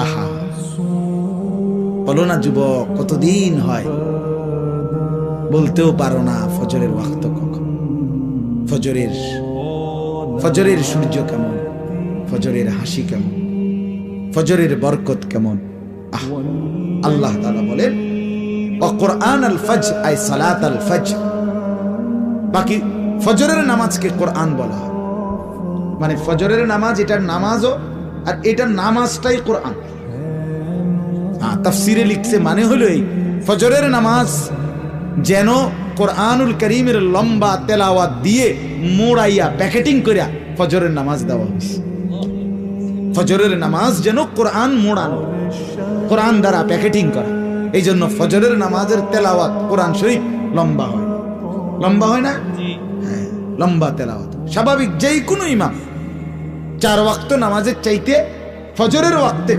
আহা, বলো না যুবক, কতদিন হয় বলতেও পারো না ফজরের ওয়াক্ত কখন, ফজরের সূর্য কেমন, ফজরের হাসি কেমন, ফজরের বরকত কেমন। আল্লাহ তাআলা বলেন কুরআন আল ফজর আই সালাত আল ফজর। বাকি ফজরের নামাজকে কোরআন বলা হয়, মানে ফজরের নামাজ এটার নামাজও, আর এটার নামাজটাই কোরআন। তাফসিরে লিখছে মানে হলো এই ফজরের নামাজ যেন কোরআনুল কারীমের লম্বা তেলাওয়াত দিয়ে মোড়াইয়া প্যাকেটিং করিয়া ফজরের নামাজ দেওয়া হয়েছে। ফজরের নামাজ যেন কোরআন মোড়ানো, কোরআন দ্বারা প্যাকেটিং করা। এই জন্য ফজরের নামাজের তেলাওয়াত কোরআন শরীফ লম্বা হয়, লম্বা হয় না? হ্যাঁ, লম্বা তেলাওয়াত। স্বাভাবিক যেই কোনো ইমাম 4 ওয়াক্ত নামাজের চাইতে ফজরের ওয়াক্তে